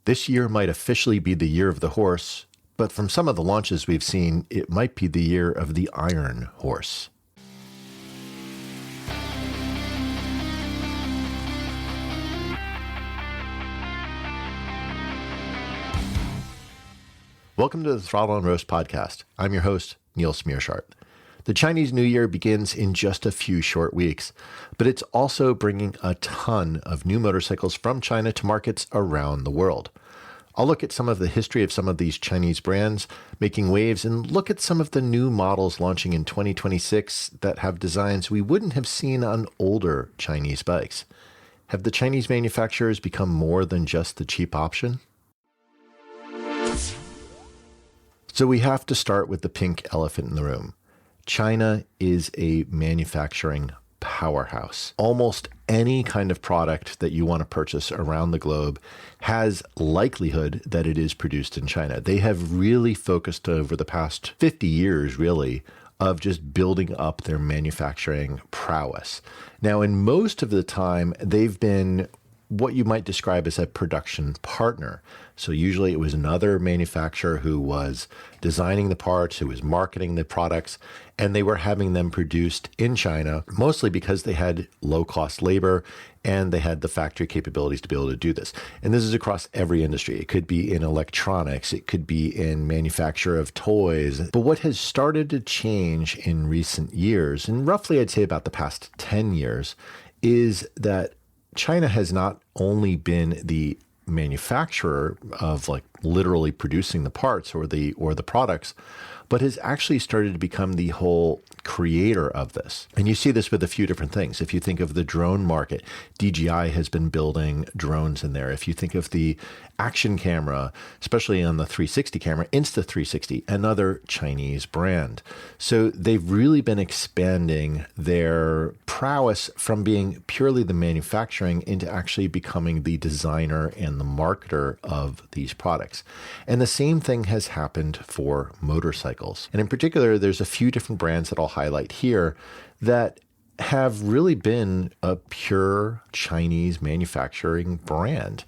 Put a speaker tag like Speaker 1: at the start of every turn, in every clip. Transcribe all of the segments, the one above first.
Speaker 1: This year might officially be the year of the horse, but from some of the launches we've seen, it might be the year of the Iron Horse. Welcome to the Throttle and Roast podcast. I'm your host, Neil Smearshart. The Chinese New Year begins in just a few short weeks, but it's also bringing a ton of new motorcycles from China to markets around the world. I'll look at some of the history of some of these Chinese brands making waves and look at some of the new models launching in 2026 that have designs we wouldn't have seen on older Chinese bikes. Have the Chinese manufacturers become more than just the cheap option? So we have to start with the pink elephant in the room. China is a manufacturing powerhouse. Almost any kind of product that you want to purchase around the globe has likelihood that it is produced in China. They have really focused over the past 50 years, really, of just building up their manufacturing prowess. Now, in most of the time, they've been what you might describe as a production partner. So usually it was another manufacturer who was designing the parts, who was marketing the products, and they were having them produced in China, mostly because they had low-cost labor and they had the factory capabilities to be able to do this. And this is across every industry. It could be in electronics, it could be in manufacture of toys. But what has started to change in recent years, and roughly I'd say about the past 10 years, is that China has not only been the manufacturer of like literally producing the parts or the products, but has actually started to become the whole creator of this. And you see this with a few different things. If you think of the drone market, DJI has been building drones in there. If you think of the action camera, especially on the 360 camera, Insta360, another Chinese brand. So they've really been expanding their prowess from being purely the manufacturing into actually becoming the designer and the marketer of these products. And the same thing has happened for motorcycles. And in particular, there's a few different brands that I'll highlight here that have really been a pure Chinese manufacturing brand.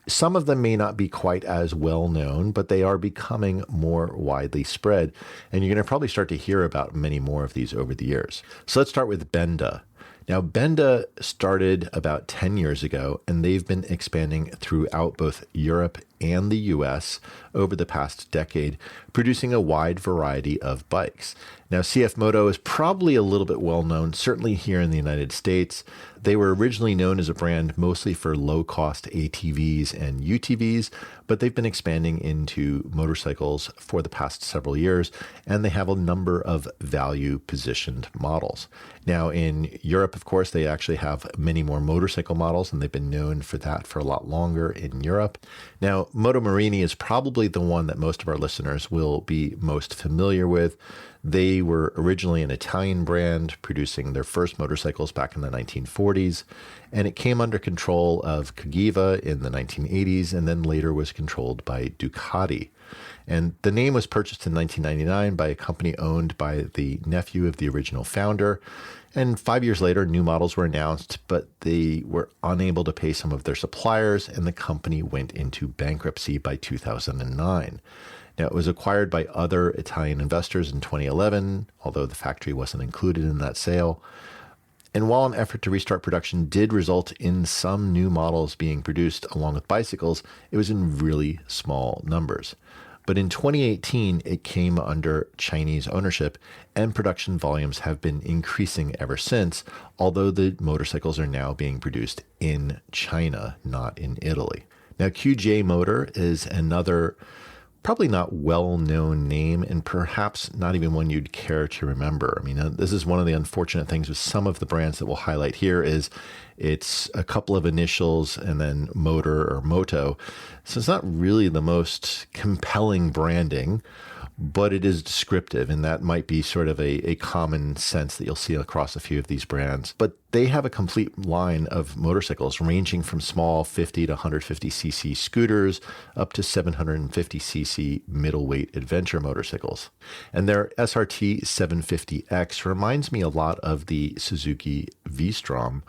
Speaker 1: Some of them may not be quite as well known, but they are becoming more widely spread. And you're going to probably start to hear about many more of these over the years. So let's start with Benda. Now, Benda started about 10 years ago, and they've been expanding throughout both Europe and the US over the past decade, producing a wide variety of bikes. Now, CFMoto is probably a little bit well known, certainly here in the United States. They were originally known as a brand mostly for low-cost ATVs and UTVs, but they've been expanding into motorcycles for the past several years, and they have a number of value-positioned models. Now, in Europe, of course, they actually have many more motorcycle models, and they've been known for that for a lot longer in Europe. Now, Moto Morini is probably the one that most of our listeners will be most familiar with. They were originally an Italian brand producing their first motorcycles back in the 1940s, and it came under control of Kove in the 1980s and then later was controlled by Ducati. And the name was purchased in 1999 by a company owned by the nephew of the original founder. And 5 years later, new models were announced, but they were unable to pay some of their suppliers, and the company went into bankruptcy by 2009. Now, it was acquired by other Italian investors in 2011, although the factory wasn't included in that sale. And while an effort to restart production did result in some new models being produced along with bicycles, it was in really small numbers. But in 2018, it came under Chinese ownership, and production volumes have been increasing ever since, although the motorcycles are now being produced in China, not in Italy. Now, QJ Motor is another probably not well-known name, and perhaps not even one you'd care to remember. I mean, this is one of the unfortunate things with some of the brands that we'll highlight here is it's a couple of initials and then motor or moto. So it's not really the most compelling branding, but it is descriptive, and that might be sort of a common sense that you'll see across a few of these brands. But they have a complete line of motorcycles ranging from small 50 to 150cc scooters up to 750cc middleweight adventure motorcycles. And their SRT 750X reminds me a lot of the Suzuki V-Strom,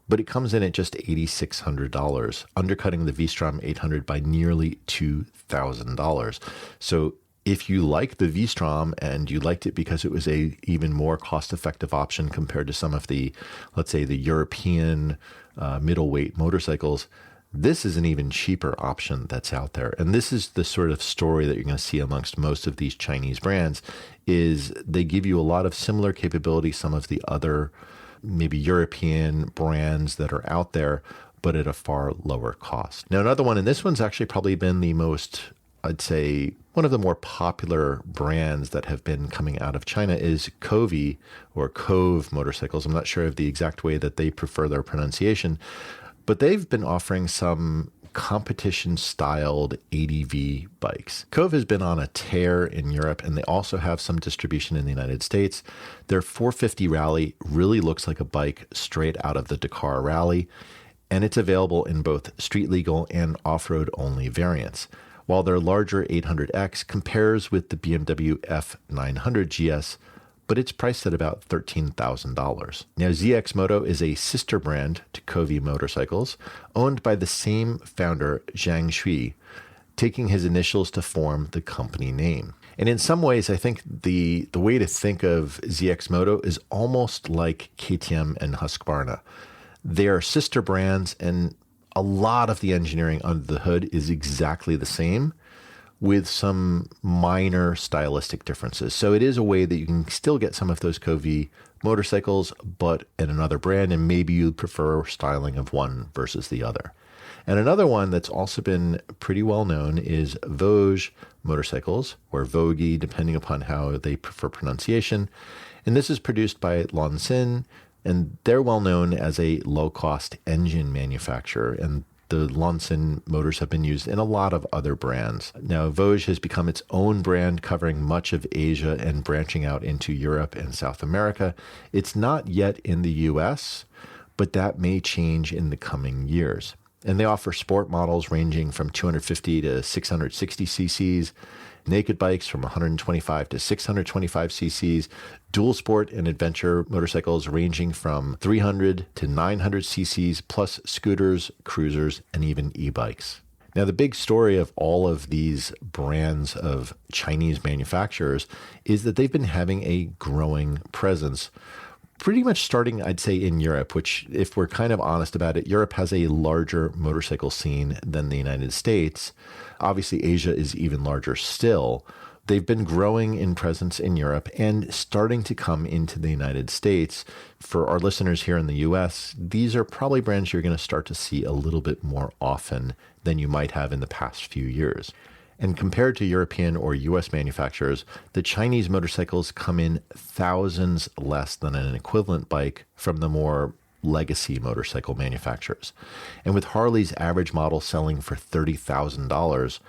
Speaker 1: but it comes in at just $8,600, undercutting the V-Strom 800 by nearly $2,000. So if you like the V-Strom and you liked it because it was a even more cost-effective option compared to some of the, let's say, the European middleweight motorcycles, this is an even cheaper option that's out there. And this is the sort of story that you're going to see amongst most of these Chinese brands, is they give you a lot of similar capability, some of the other maybe European brands that are out there, but at a far lower cost. Now, another one, and this one's actually probably been the most, I'd say, one of the more popular brands that have been coming out of China is Kove or Kove motorcycles. I'm not sure of the exact way that they prefer their pronunciation, but they've been offering some competition-styled ADV bikes. Kove has been on a tear in Europe, and they also have some distribution in the United States. Their 450 Rally really looks like a bike straight out of the Dakar Rally, and it's available in both street legal and off-road only variants, while their larger 800X compares with the BMW F900 GS, but it's priced at about $13,000. Now, CFMoto is a sister brand to Kove motorcycles, owned by the same founder, Zhang Shui, taking his initials to form the company name. And in some ways, I think the way to think of CFMoto is almost like KTM and Husqvarna. They are sister brands, and a lot of the engineering under the hood is exactly the same, with some minor stylistic differences. So it is a way that you can still get some of those Kove motorcycles, but in another brand, and maybe you prefer styling of one versus the other. And another one that's also been pretty well known is Vogue motorcycles, or Vogue, depending upon how they prefer pronunciation. And this is produced by Lansin, and they're well known as a low-cost engine manufacturer, and the Lansin motors have been used in a lot of other brands. Now, Vogue has become its own brand, covering much of Asia and branching out into Europe and South America. It's not yet in the US, but that may change in the coming years. And they offer sport models ranging from 250 to 660 cc's, naked bikes from 125 to 625 cc's, dual sport and adventure motorcycles ranging from 300 to 900 cc's, plus scooters, cruisers, and even e-bikes. Now, the big story of all of these brands of Chinese manufacturers is that they've been having a growing presence, pretty much starting, I'd say, in Europe, which, if we're kind of honest about it, Europe has a larger motorcycle scene than the United States. Obviously, Asia is even larger still. They've been growing in presence in Europe and starting to come into the United States. For our listeners here in the US, these are probably brands you're going to start to see a little bit more often than you might have in the past few years. And compared to European or US manufacturers, the Chinese motorcycles come in thousands less than an equivalent bike from the more legacy motorcycle manufacturers. And with Harley's average model selling for $30,000,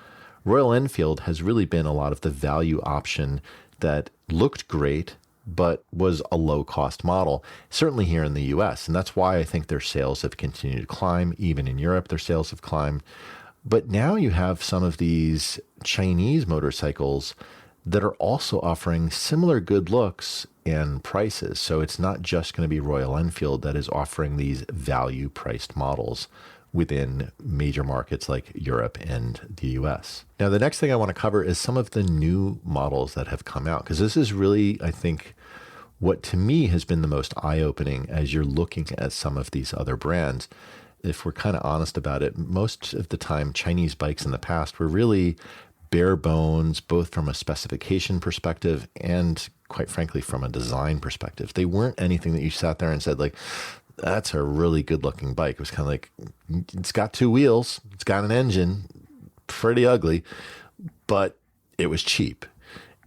Speaker 1: Royal Enfield has really been a lot of the value option that looked great, but was a low-cost model, certainly here in the US. And that's why I think their sales have continued to climb. Even in Europe, their sales have climbed. But now you have some of these Chinese motorcycles that are also offering similar good looks and prices. So it's not just going to be Royal Enfield that is offering these value-priced models within major markets like Europe and the US. Now, the next thing I want to cover is some of the new models that have come out, because this is really, I think, what to me has been the most eye-opening as you're looking at some of these other brands. If we're kind of honest about it, most of the time, Chinese bikes in the past were really bare bones, both from a specification perspective and, quite frankly, from a design perspective. They weren't anything that you sat there and said, like, that's a really good looking bike. It was kind of like, it's got two wheels, it's got an engine, pretty ugly, but it was cheap.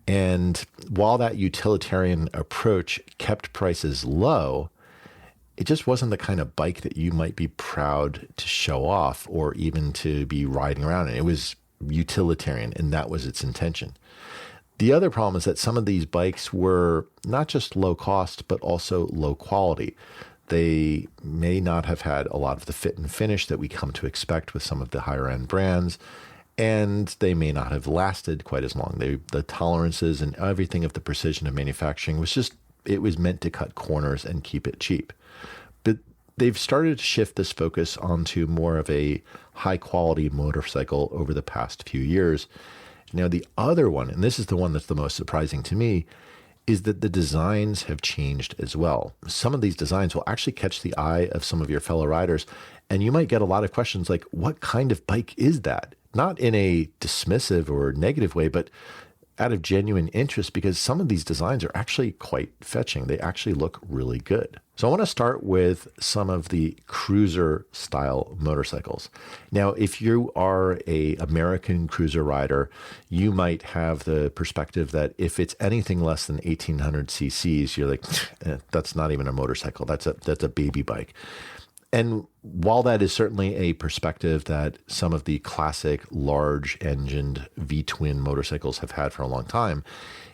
Speaker 1: And while that utilitarian approach kept prices low, it just wasn't the kind of bike that you might be proud to show off or even to be riding around in. It was utilitarian, and that was its intention. The other problem is that some of these bikes were not just low cost, but also low quality. They may not have had a lot of the fit and finish that we come to expect with some of the higher end brands, and they may not have lasted quite as long. The tolerances and everything of the precision of manufacturing was just, it was meant to cut corners and keep it cheap. But they've started to shift this focus onto more of a high quality motorcycle over the past few years. Now, the other one, and this is the one that's the most surprising to me, is that the designs have changed as well. Some of these designs will actually catch the eye of some of your fellow riders, and you might get a lot of questions like, what kind of bike is that? Not in a dismissive or negative way, but out of genuine interest, because some of these designs are actually quite fetching. They actually look really good. So I want to start with some of the cruiser style motorcycles. Now, if you are an American cruiser rider, you might have the perspective that if it's anything less than 1800 cc's, you're like, that's not even a motorcycle. That's a baby bike. And while that is certainly a perspective that some of the classic large-engined V-twin motorcycles have had for a long time,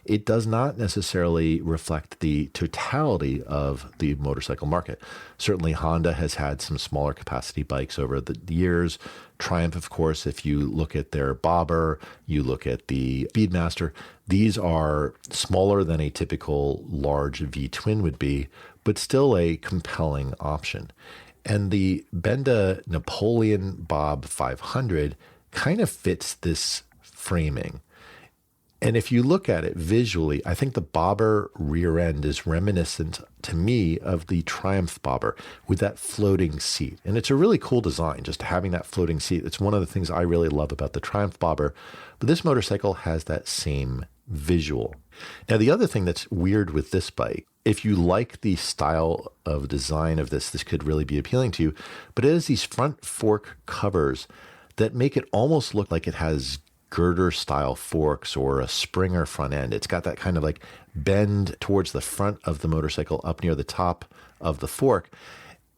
Speaker 1: it does not necessarily reflect the totality of the motorcycle market. Certainly, Honda has had some smaller capacity bikes over the years. Triumph, of course, if you look at their Bobber, you look at the Speedmaster, these are smaller than a typical large V-twin would be, but still a compelling option. And the Benda Napoleon Bob 500 kind of fits this framing. And if you look at it visually, I think the bobber rear end is reminiscent to me of the Triumph bobber with that floating seat. And it's a really cool design, just having that floating seat. It's one of the things I really love about the Triumph bobber. But this motorcycle has that same visual. Now, the other thing that's weird with this bike, if you like the style of design of this could really be appealing to you, but it has these front fork covers that make it almost look like it has girder style forks or a Springer front end. It's got that kind of like bend towards the front of the motorcycle up near the top of the fork.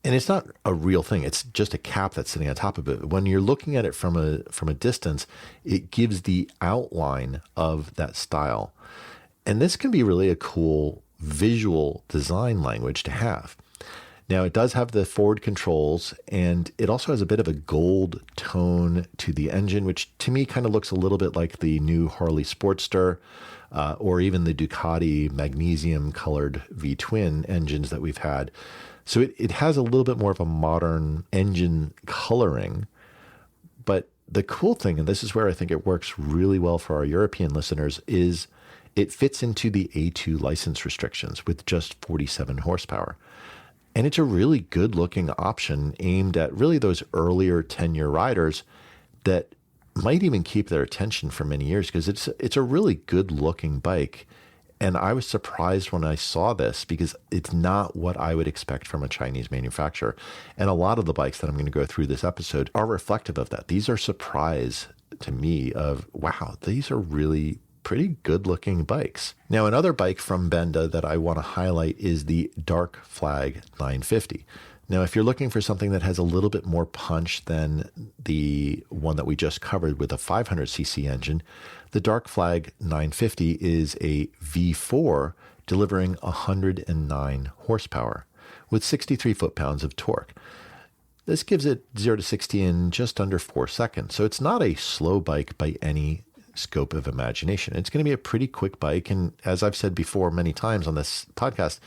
Speaker 1: And it's not a real thing. It's just a cap that's sitting on top of it. When you're looking at it from a distance, it gives the outline of that style. And this can be really a cool visual design language to have. Now, it does have the forward controls, and it also has a bit of a gold tone to the engine, which to me kind of looks a little bit like the new Harley Sportster or even the Ducati magnesium-colored V-twin engines that we've had. So it has a little bit more of a modern engine coloring. But the cool thing, and this is where I think it works really well for our European listeners, is it fits into the A2 license restrictions with just 47 horsepower. And it's a really good looking option aimed at really those earlier 10-year riders that might even keep their attention for many years, because it's a really good looking bike. And I was surprised when I saw this because it's not what I would expect from a Chinese manufacturer. And a lot of the bikes that I'm going to go through this episode are reflective of that. These are surprise to me of, wow, these are really pretty good looking bikes. Now, another bike from Benda that I want to highlight is the Dark Flag 950. Now, if you're looking for something that has a little bit more punch than the one that we just covered with a 500cc engine, the Dark Flag 950 is a V4 delivering 109 horsepower with 63 foot-pounds of torque. This gives it 0 to 60 in just under 4 seconds. So it's not a slow bike by any scope of imagination. It's going to be a pretty quick bike. And as I've said before many times on this podcast,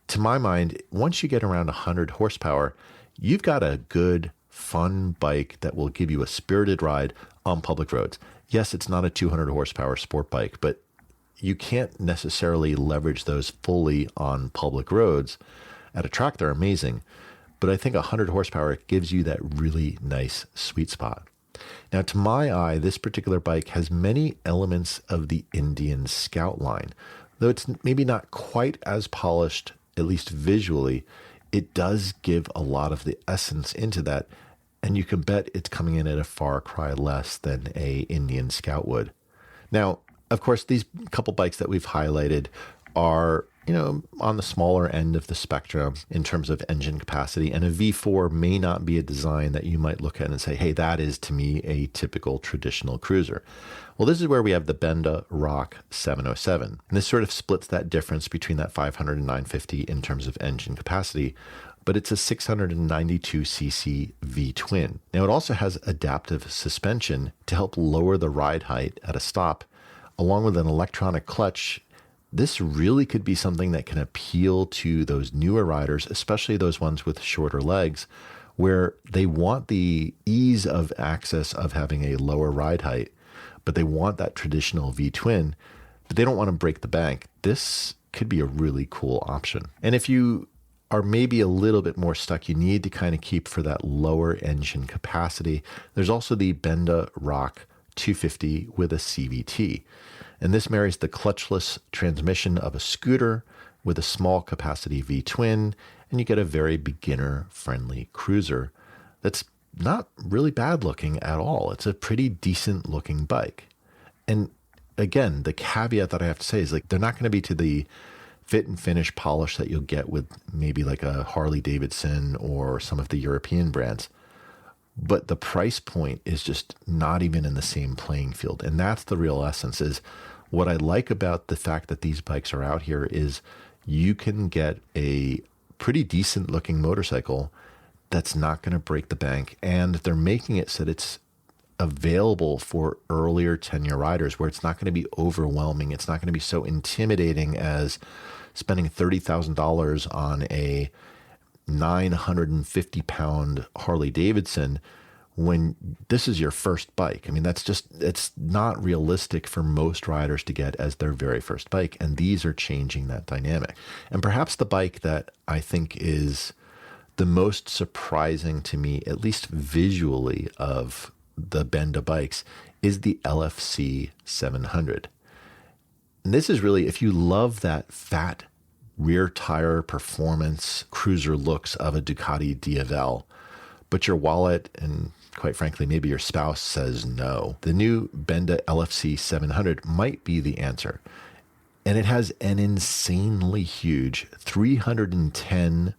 Speaker 1: to my mind, once you get around 100 horsepower, you've got a good, fun bike that will give you a spirited ride on public roads. Yes, it's not a 200 horsepower sport bike, but you can't necessarily leverage those fully on public roads. At a track, they're amazing. But I think 100 horsepower gives you that really nice sweet spot. Now, to my eye, this particular bike has many elements of the Indian Scout line. Though it's maybe not quite as polished, at least visually, it does give a lot of the essence into that. And you can bet it's coming in at a far cry less than a Indian Scout would. Now, of course, these couple bikes that we've highlighted are, on the smaller end of the spectrum in terms of engine capacity. And a V4 may not be a design that you might look at and say, hey, that is to me a typical traditional cruiser. Well, this is where we have the Benda Rock 707. And this sort of splits that difference between that 500 and 950 in terms of engine capacity. But it's a 692cc V-twin. Now, it also has adaptive suspension to help lower the ride height at a stop, along with an electronic clutch this really could be something that can appeal to those newer riders, especially those ones with shorter legs, where they want the ease of access of having a lower ride height, but they want that traditional V-twin, but they don't want to break the bank. This could be a really cool option. And if you are maybe a little bit more stuck, you need to kind of keep for that lower engine capacity. There's also the Benda Rock 250 with a CVT. And this marries the clutchless transmission of a scooter with a small capacity V-twin, and you get a very beginner-friendly cruiser that's not really bad looking at all. It's a pretty decent looking bike. And again, the caveat that I have to say is like they're not going to be to the fit and finish polish that you'll get with maybe like a Harley Davidson or some of the European brands. But the price point is just not even in the same playing field. And that's the real essence. Is what I like about the fact that these bikes are out here is you can get a pretty decent looking motorcycle that's not going to break the bank. And they're making it so that it's available for earlier tenure riders where it's not going to be overwhelming. It's not going to be so intimidating as spending $30,000 on a 950 pound Harley Davidson when this is your first bike. I mean, it's not realistic for most riders to get as their very first bike. And these are changing that dynamic. And perhaps the bike that I think is the most surprising to me, at least visually, of the Benda bikes is the LFC 700. And this is really, if you love that fat rear tire performance cruiser looks of a Ducati DFL, but your wallet and quite frankly, maybe your spouse says no, the new Benda LFC 700 might be the answer. And it has an insanely huge 310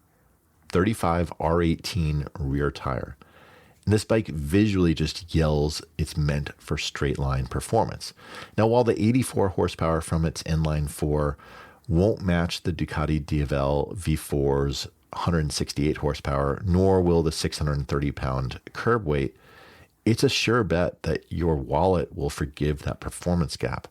Speaker 1: 35 R18 rear tire. And this bike visually just yells it's meant for straight line performance. Now, while the 84 horsepower from its inline four won't match the Ducati DFL V4's 168 horsepower, nor will the 630 pound curb weight, it's a sure bet that your wallet will forgive that performance gap.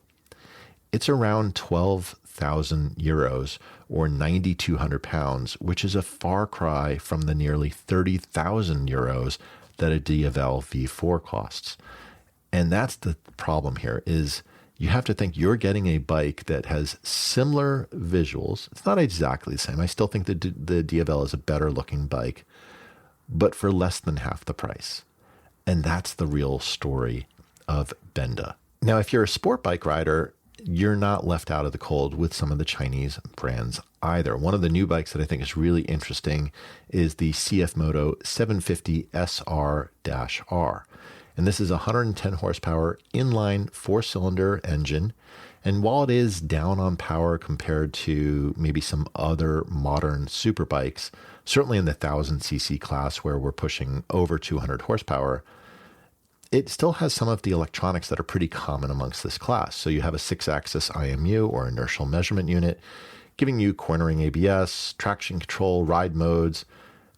Speaker 1: It's around 12,000 euros or 9,200 pounds, which is a far cry from the nearly 30,000 euros that a DFL V4 costs. And that's the problem here is you have to think you're getting a bike that has similar visuals. It's not exactly the same. I still think the DFL is a better looking bike, but for less than half the price. And that's the real story of Benda. Now, if you're a sport bike rider, you're not left out of the cold with some of the Chinese brands either. One of the new bikes that I think is really interesting is the CFMoto 750 SR-R. And this is a 110 horsepower inline four-cylinder engine. And while it is down on power compared to maybe some other modern super bikes, certainly in the 1000cc class where we're pushing over 200 horsepower, it still has some of the electronics that are pretty common amongst this class. So you have a 6-axis IMU or inertial measurement unit, giving you cornering ABS, traction control, ride modes,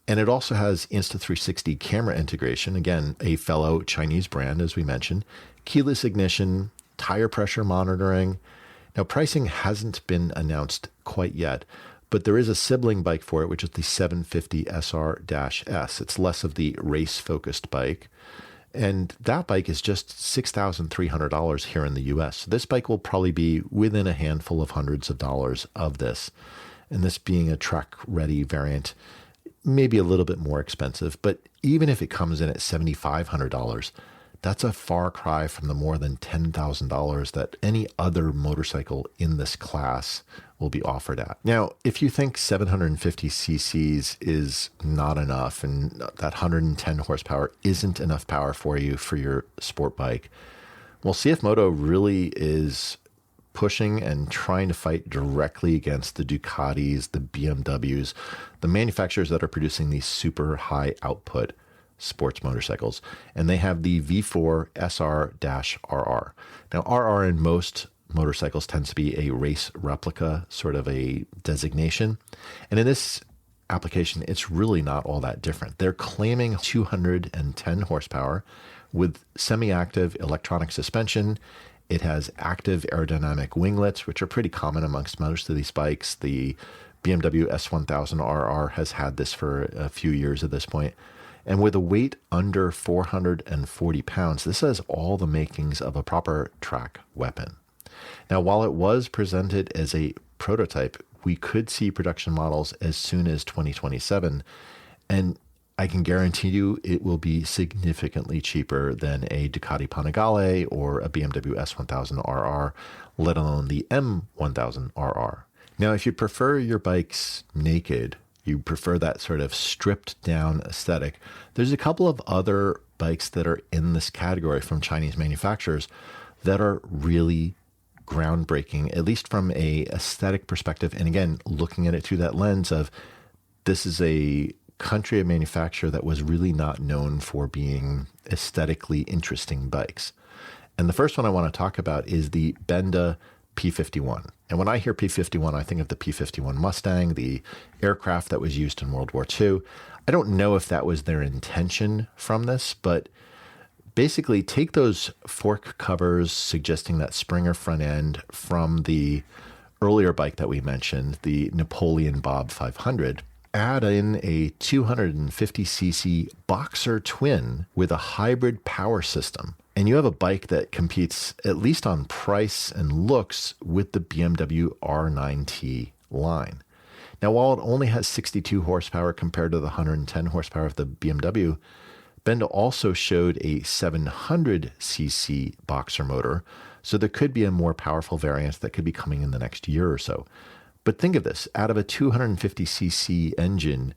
Speaker 1: and it also has Insta360 camera integration, again, a fellow Chinese brand, as we mentioned, keyless ignition, tire pressure monitoring. Now, pricing hasn't been announced quite yet, but there is a sibling bike for it, which is the 750 SR-S. It's less of the race-focused bike. And that bike is just $6,300 here in the US. So this bike will probably be within a handful of hundreds of dollars of this. And this being a track-ready variant, maybe a little bit more expensive. But even if it comes in at $7,500, that's a far cry from the more than $10,000 that any other motorcycle in this class will be offered at. Now, if you think 750 cc's is not enough and that 110 horsepower isn't enough power for you for your sport bike, well, CFMoto really is pushing and trying to fight directly against the Ducatis, the BMWs, the manufacturers that are producing these super high output sports motorcycles. And they have the V4 SR-RR. Now, RR in most motorcycles tends to be a race replica, sort of a designation. And in this application, it's really not all that different. They're claiming 210 horsepower with semi-active electronic suspension It has active aerodynamic winglets, which are pretty common amongst most of these bikes. The BMW S1000RR has had this for a few years at this point. And with a weight under 440 pounds, this has all the makings of a proper track weapon. Now, while it was presented as a prototype, we could see production models as soon as 2027. And I can guarantee you it will be significantly cheaper than a Ducati Panigale or a BMW S1000RR, let alone the M1000RR. Now, if you prefer your bikes naked, you prefer that sort of stripped down aesthetic, there's a couple of other bikes that are in this category from Chinese manufacturers that are really groundbreaking, at least from a aesthetic perspective. And again, looking at it through that lens of this is a country of manufacture that was really not known for being aesthetically interesting bikes. And the first one I want to talk about is the Benda P51. And when I hear P51, I think of the P51 Mustang, the aircraft that was used in World War II. I don't know if that was their intention from this, but basically take those fork covers suggesting that Springer front end from the earlier bike that we mentioned, the Napoleon Bob 500, add in a 250cc Boxer twin with a hybrid power system. And you have a bike that competes, at least on price and looks, with the BMW R9T line. Now, while it only has 62 horsepower compared to the 110 horsepower of the BMW, Benda also showed a 700cc Boxer motor, so there could be a more powerful variant that could be coming in the next year or so. But think of this, out of a 250cc engine,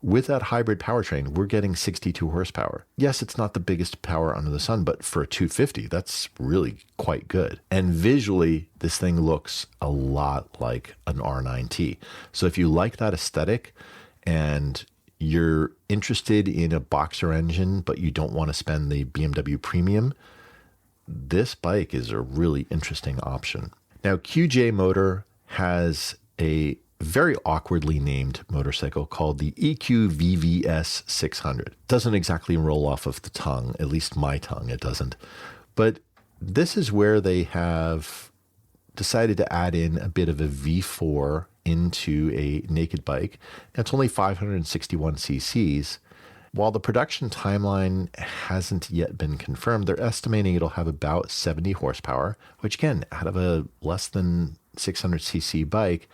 Speaker 1: with that hybrid powertrain, we're getting 62 horsepower. Yes, it's not the biggest power under the sun, but for a 250, that's really quite good. And visually, this thing looks a lot like an R9T. So if you like that aesthetic and you're interested in a Boxer engine, but you don't want to spend the BMW premium, this bike is a really interesting option. Now, QJ Motor has a very awkwardly named motorcycle called the EQ-VVS 600. Doesn't exactly roll off of the tongue, at least my tongue, it doesn't. But this is where they have decided to add in a bit of a V4 into a naked bike. It's only 561 cc's. While the production timeline hasn't yet been confirmed, they're estimating it'll have about 70 horsepower, which again, out of a less than 600cc bike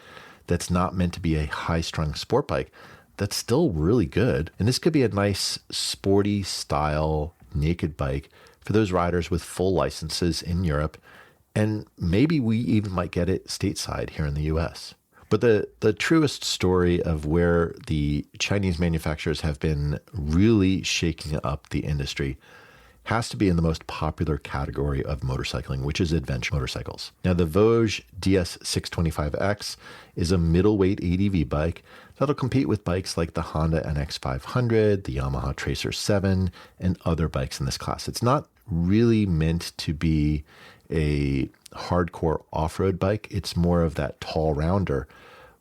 Speaker 1: that's not meant to be a high-strung sport bike, that's still really good. And this could be a nice sporty style naked bike for those riders with full licenses in Europe. And maybe we even might get it stateside here in the US. But the truest story of where the Chinese manufacturers have been really shaking up the industry has to be in the most popular category of motorcycling, which is adventure motorcycles. Now, the Vosges DS625X is a middleweight ADV bike that'll compete with bikes like the Honda NX500, the Yamaha Tracer 7, and other bikes in this class. It's not really meant to be a hardcore off-road bike. It's more of that tall rounder,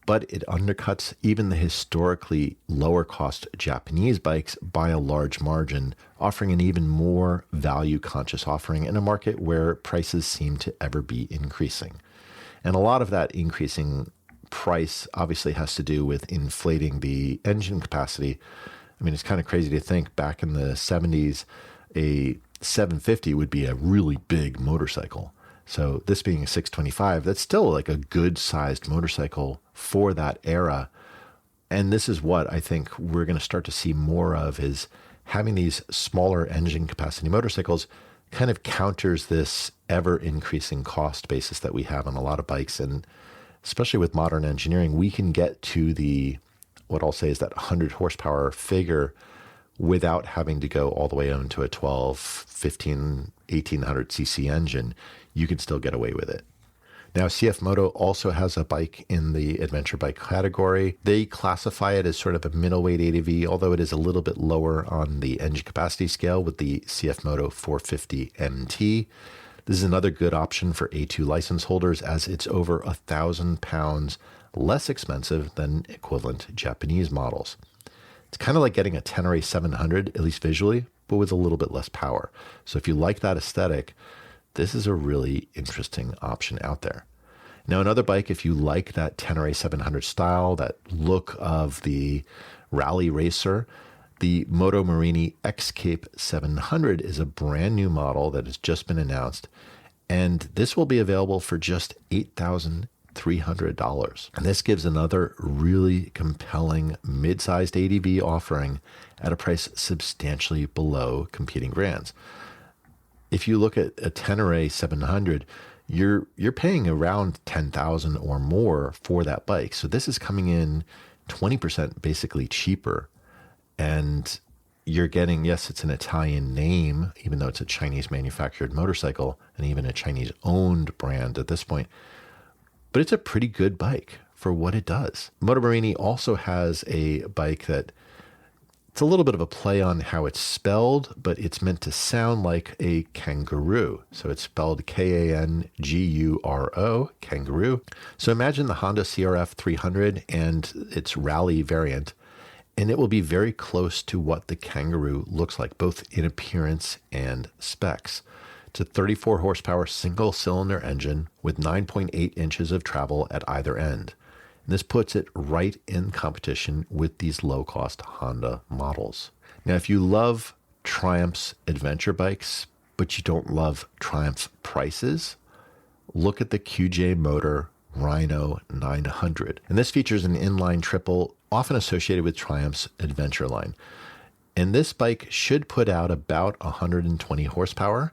Speaker 1: but it undercuts even the historically lower cost Japanese bikes by a large margin, offering an even more value conscious offering in a market where prices seem to ever be increasing. And a lot of that increasing price obviously has to do with inflating the engine capacity. I mean, it's kind of crazy to think back in the 70s, a 750 would be a really big motorcycle. So this being a 625, that's still like a good sized motorcycle for that era. And this is what I think we're going to start to see more of, is having these smaller engine capacity motorcycles kind of counters this ever increasing cost basis that we have on a lot of bikes. And especially with modern engineering, we can get to the, what I'll say is that 100 horsepower figure without having to go all the way into a 12, 15, 1800cc engine. You can still get away with it. Now, CFMoto also has a bike in the adventure bike category. They classify it as sort of a middleweight ADV, although it is a little bit lower on the engine capacity scale with the CFMoto 450 MT. This is another good option for A2 license holders, as it's over 1,000 pounds less expensive than equivalent Japanese models. It's kind of like getting a Tenere 700, at least visually, but with a little bit less power. So if you like that aesthetic, this is a really interesting option out there. Now, another bike, if you like that Tenere 700 style, that look of the rally racer, the Moto Morini X-Cape 700 is a brand new model that has just been announced. And this will be available for just $8,300. And this gives another really compelling mid-sized ADV offering at a price substantially below competing brands. If you look at a Tenere 700, you're paying around $10,000 or more for that bike. So this is coming in 20% basically cheaper. And you're getting, yes, it's an Italian name, even though it's a Chinese manufactured motorcycle and even a Chinese owned brand at this point. But it's a pretty good bike for what it does. Moto Morini also has a bike that it's a little bit of a play on how it's spelled, but it's meant to sound like a kangaroo. So it's spelled Kanguro, kangaroo. So imagine the Honda CRF 300 and its rally variant, and it will be very close to what the kangaroo looks like, both in appearance and specs. It's a 34 horsepower single cylinder engine with 9.8 inches of travel at either end. And this puts it right in competition with these low-cost Honda models. Now, if you love Triumph's adventure bikes, but you don't love Triumph prices, look at the QJ Motor Rhino 900. And this features an inline triple, often associated with Triumph's adventure line. And this bike should put out about 120 horsepower.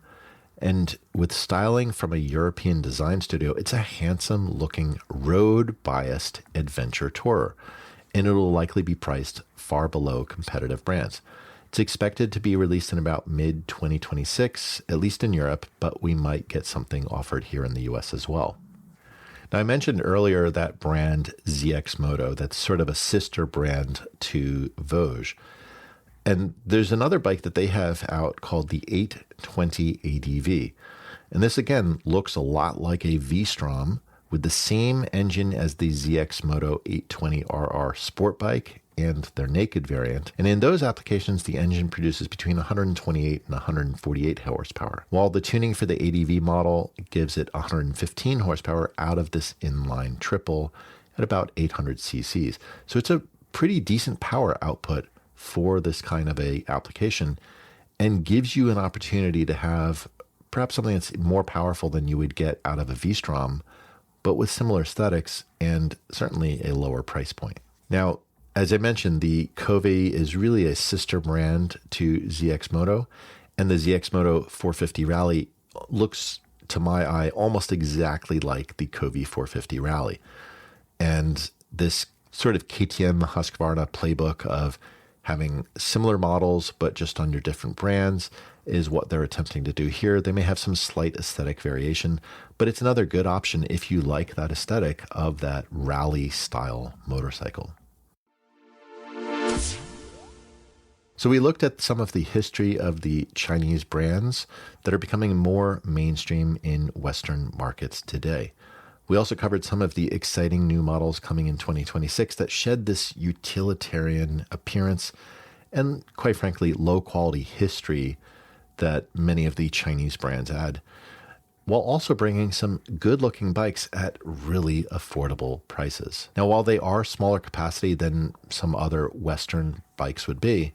Speaker 1: And with styling from a European design studio, it's a handsome looking road-biased adventure tourer. And it will likely be priced far below competitive brands. It's expected to be released in about mid-2026, at least in Europe, but we might get something offered here in the US as well. Now, I mentioned earlier that brand CFMoto, that's sort of a sister brand to Vosges. And there's another bike that they have out called the 820 ADV. And this, again, looks a lot like a V-Strom with the same engine as the CFMoto 820RR sport bike and their naked variant. And in those applications, the engine produces between 128 and 148 horsepower, while the tuning for the ADV model gives it 115 horsepower out of this inline triple at about 800 cc's. So it's a pretty decent power output for this kind of a application and gives you an opportunity to have perhaps something that's more powerful than you would get out of a V-Strom, but with similar aesthetics and certainly a lower price point. Now, as I mentioned, the Kove is really a sister brand to CFMoto, and the CFMoto 450 Rally looks, to my eye, almost exactly like the Kove 450 Rally. And this sort of KTM Husqvarna playbook of having similar models, but just under different brands is what they're attempting to do here. They may have some slight aesthetic variation, but it's another good option if you like that aesthetic of that rally style motorcycle. So we looked at some of the history of the Chinese brands that are becoming more mainstream in Western markets today. We also covered some of the exciting new models coming in 2026 that shed this utilitarian appearance and, quite frankly, low-quality history that many of the Chinese brands had, while also bringing some good-looking bikes at really affordable prices. Now, while they are smaller capacity than some other Western bikes would be,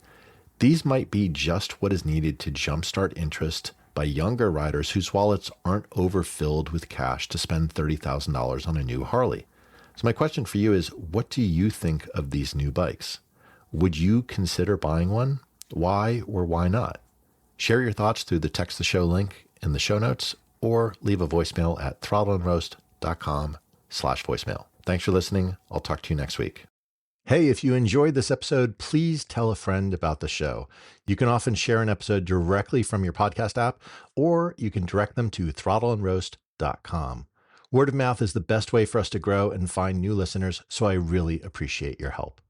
Speaker 1: these might be just what is needed to jumpstart interest by younger riders whose wallets aren't overfilled with cash to spend $30,000 on a new Harley. So my question for you is, what do you think of these new bikes? Would you consider buying one? Why or why not? Share your thoughts through the Text the Show link in the show notes or leave a voicemail at throttleandroast.com/voicemail. Thanks for listening. I'll talk to you next week. Hey, if you enjoyed this episode, please tell a friend about the show. You can often share an episode directly from your podcast app, or you can direct them to throttleandroast.com. Word of mouth is the best way for us to grow and find new listeners, so I really appreciate your help.